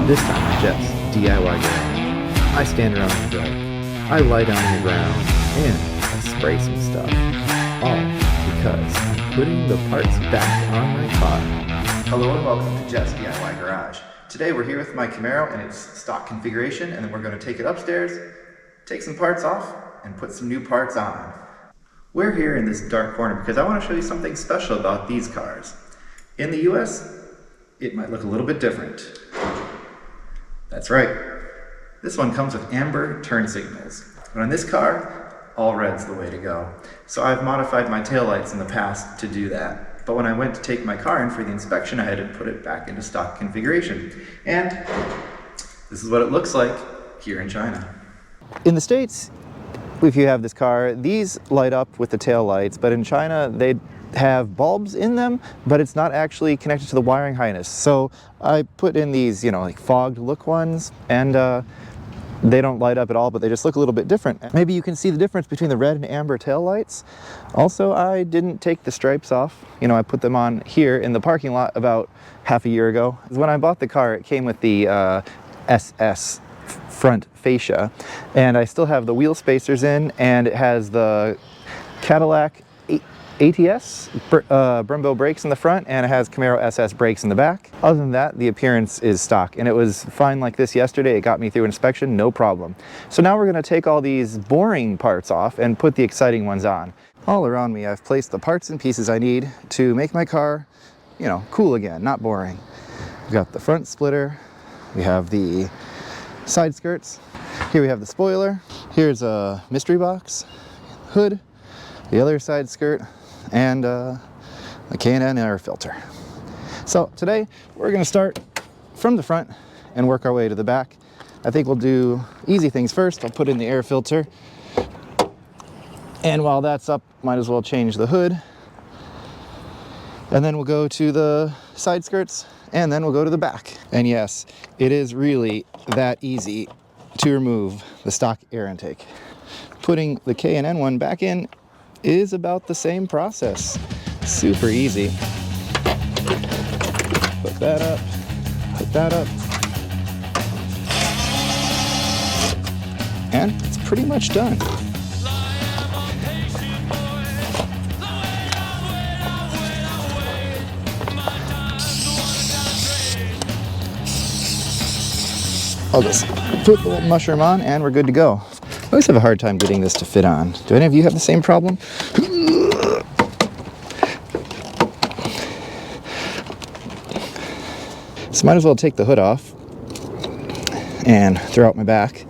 This time at Jeff's DIY garage, I stand around the dark, I lie down on the ground, and I spray some stuff. All because I'm putting the parts back on my car. Hello and welcome to Jeff's DIY garage. Today we're here with my Camaro in its stock configuration, and then we're going to take it upstairs, take some parts off, and put some new parts on. We're here in this dark corner because I want to show you something special about these cars. In the US, it might look a little bit different. That's right. This one comes with amber turn signals. But on this car, all red's the way to go. So I've modified my taillights in the past to do that. But when I went to take my car in for the inspection, I had to put it back into stock configuration. And this is what it looks like here in China. In the States, if you have this car, these light up with the tail lights, but in China, they have bulbs in them, but it's not actually connected to the wiring harness. So I put in these, like fogged look ones, and they don't light up at all, but they just look a little bit different. Maybe you can see the difference between the red and amber tail lights. Also, I didn't take the stripes off. I put them on here in the parking lot about half a year ago. When I bought the car, it came with the SS front fascia, and I still have the wheel spacers in, and it has the Cadillac ATS Brembo brakes in the front, and it has Camaro SS brakes in the back. Other than that, the appearance is stock, and it was fine like this yesterday. It got me through inspection, no problem. So now we're going to take all these boring parts off and put the exciting ones on. All around me, I've placed the parts and pieces I need to make my car, cool again, not boring. We've got the front splitter, we have the side skirts, here we have the spoiler, here's a mystery box, hood, the other side skirt, and a K&N air filter. So today we're going to start from the front and work our way to the back. I think we'll do easy things first. I'll put in the air filter, and while that's up, might as well change the hood, and then we'll go to the side skirts, and then we'll go to the back. And yes, it is really that easy to remove the stock air intake. Putting the K&N one back in is about the same process. Super easy. Put that up, put that up, and it's pretty much done. I'll just put the little mushroom on and we're good to go. I always have a hard time getting this to fit on. Do any of you have the same problem? So might as well take the hood off and throw out my back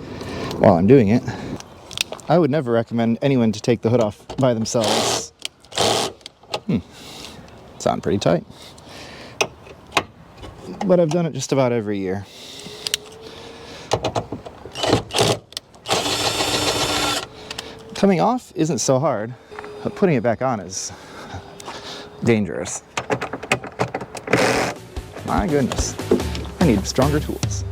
while I'm doing it. I would never recommend anyone to take the hood off by themselves. It's on pretty tight. But I've done it just about every year. Coming off isn't so hard, but putting it back on is dangerous. My goodness, I need stronger tools.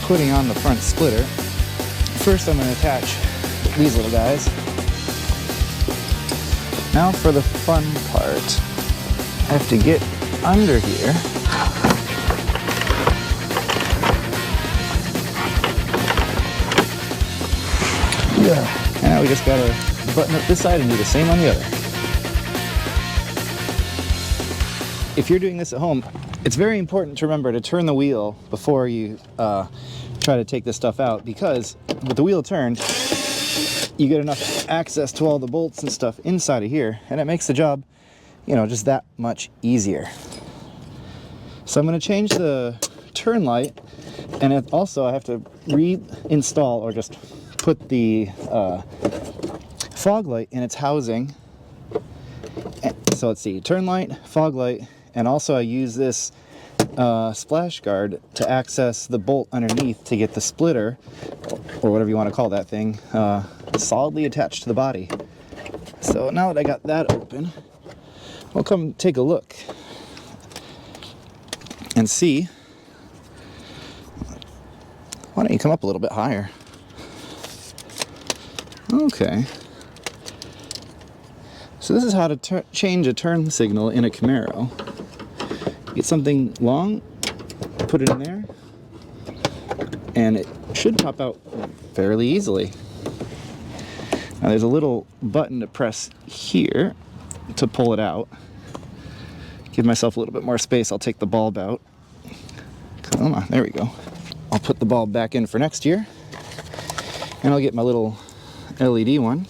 Putting on the front splitter, first I'm going to attach these little guys. Now for the fun part. I have to get under here. And now we just gotta button up this side and do the same on the other. If you're doing this at home, it's very important to remember to turn the wheel before you try to take this stuff out, because with the wheel turned, you get enough access to all the bolts and stuff inside of here, and it makes the job, just that much easier. So I'm going to change the turn light, and also I have to reinstall or just put the fog light in its housing. So let's see, turn light, fog light, and also I use this splash guard to access the bolt underneath to get the splitter, or whatever you want to call that thing, solidly attached to the body. So now that I got that open, we'll come take a look and see Why don't you come up a little bit higher? Okay. So this is how to change a turn signal in a Camaro. Get something long, put it in there, and it should pop out fairly easily. Now there's a little button to press here to pull it out. Give myself a little bit more space. I'll take the bulb out. Come on, there we go. I'll put the bulb back in for next year, and I'll get my little LED one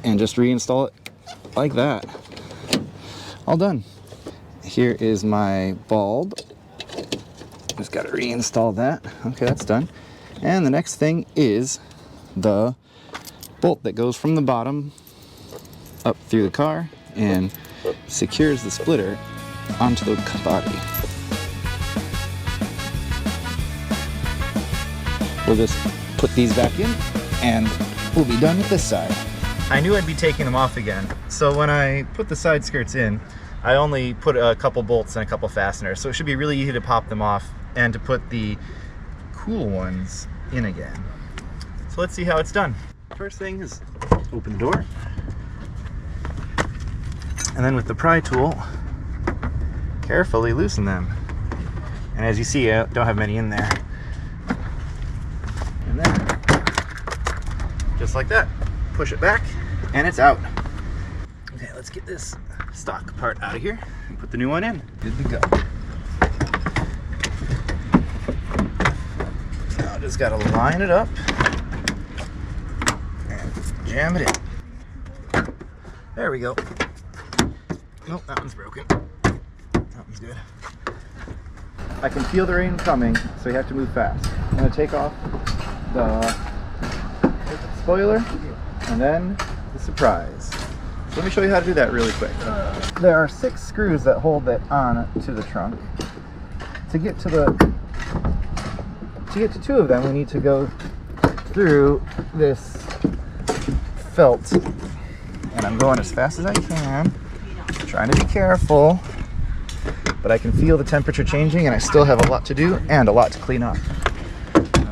and just reinstall it like that. All done. Here is my bulb. Just got to reinstall that. Okay, that's done. And the next thing is the bolt that goes from the bottom up through the car and secures the splitter onto the body. We'll just put these back in and we'll be done with this side. I knew I'd be taking them off again, so when I put the side skirts in, I only put a couple bolts and a couple fasteners, so it should be really easy to pop them off and to put the cool ones in again. So let's see how it's done. First thing is open the door, and then with the pry tool, carefully loosen them. And as you see, I don't have many in there. And then, just like that, push it back, and it's out. Okay, let's get this stock part out of here and put the new one in. Good to go. Now I just gotta line it up and jam it in. There we go. Nope, that one's broken. That one's good. I can feel the rain coming, so you have to move fast. I'm gonna take off the spoiler and then the surprise. So let me show you how to do that really quick. There are 6 screws that hold it on to the trunk. To get to 2 of them, we need to go through this felt, and I'm going as fast as I can, trying to be careful, but I can feel the temperature changing, and I still have a lot to do and a lot to clean up.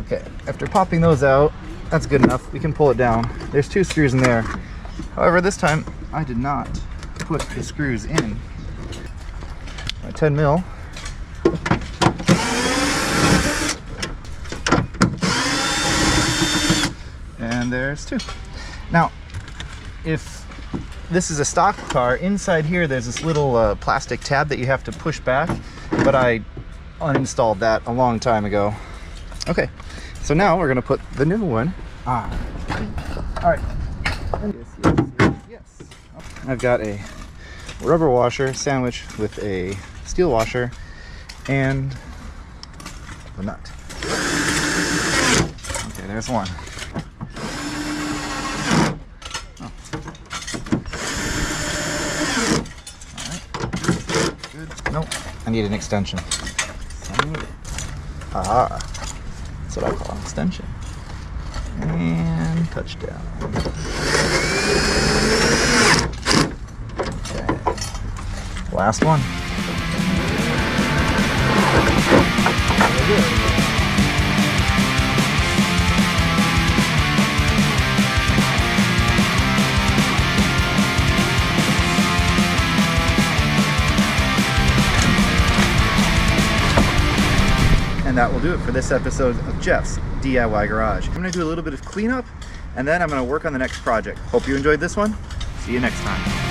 Okay, after popping those out, that's good enough. We can pull it down. There's 2 screws in there. However, this time I did not put the screws in. My 10 mil. And there's 2. Now, if this is a stock car, inside here there's this little plastic tab that you have to push back, but I uninstalled that a long time ago. Okay, so now we're gonna put the new one on. All right. Yes. I've got a rubber washer sandwiched with a steel washer and the nut. Okay, there's one. Oh. All right. Good. Nope. I need an extension. Aha. That's what I call an extension. And touchdown. Okay. Last one. And that will do it for this episode of Jeff's DIY Garage. I'm going to do a little bit of cleanup, and then I'm going to work on the next project. Hope you enjoyed this one. See you next time.